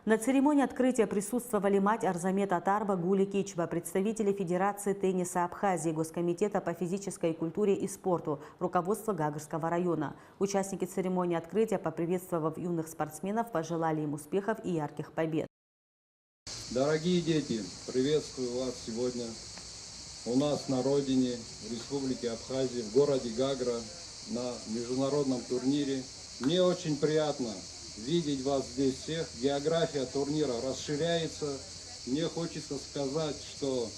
На церемонии открытия присутствовали мать Арзамет Атарба, Гули Кичба, представители Федерации тенниса Абхазии, Госкомитета по физической культуре и спорту, руководство Гагрского района. Участники церемонии открытия, поприветствовав юных спортсменов, пожелали им успехов и ярких побед. Дорогие дети, приветствую вас сегодня у нас на родине, в Республике Абхазия, в городе Гагра, на международном турнире. Мне очень приятно видеть вас здесь всех. География турнира расширяется. Мне хочется сказать, что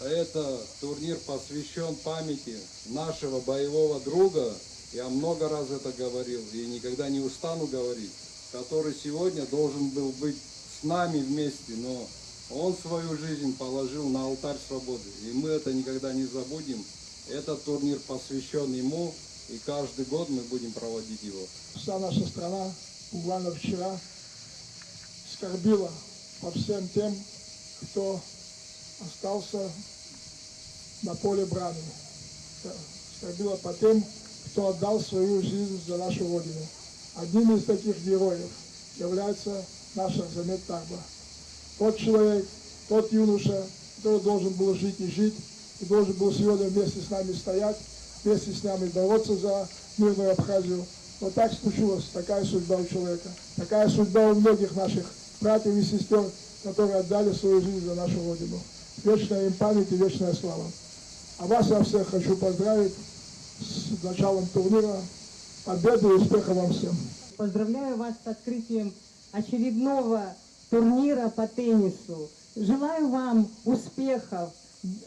этот турнир посвящен памяти нашего боевого друга. Я много раз это говорил и никогда не устану говорить, который сегодня должен был быть с нами вместе, но он свою жизнь положил на алтарь свободы. И мы это никогда не забудем. Этот турнир посвящен ему, и каждый год мы будем проводить его. Вся наша страна буквально вчера скорбила по всем тем, кто остался на поле брани. Скорбила по тем, кто отдал свою жизнь за нашу Родину. Одним из таких героев является наш Арзамет Атарба. Тот человек, тот юноша, который должен был жить и жить, и должен был сегодня вместе с нами стоять, вместе с нами бороться за мирную Абхазию. Но так случилось, такая судьба у человека, такая судьба у многих наших братьев и сестер, которые отдали свою жизнь за нашу Родину. Вечная им память и вечная слава. А вас я всех хочу поздравить с началом турнира. Победы и успеха вам всем. Поздравляю вас с открытием очередного турнира по теннису. Желаю вам успехов,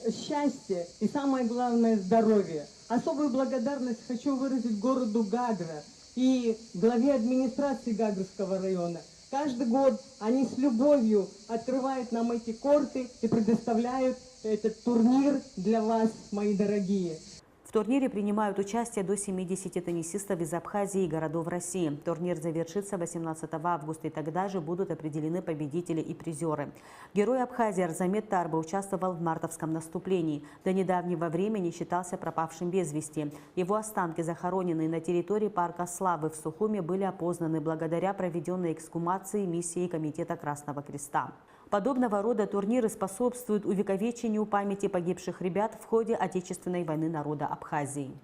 счастья и, самое главное, здоровья. Особую благодарность хочу выразить городу Гагра и главе администрации Гагрского района. Каждый год они с любовью открывают нам эти корты и предоставляют этот турнир для вас, мои дорогие. В турнире принимают участие до 70 теннисистов из Абхазии и городов России. Турнир завершится 18 августа, и тогда же будут определены победители и призеры. Герой Абхазии Арзамет Атарба участвовал в мартовском наступлении. До недавнего времени считался пропавшим без вести. Его останки, захороненные на территории парка Славы в Сухуме, были опознаны благодаря проведенной эксгумации миссии Комитета Красного Креста. Подобного рода турниры способствуют увековечению памяти погибших ребят в ходе Отечественной войны народа Абхазии.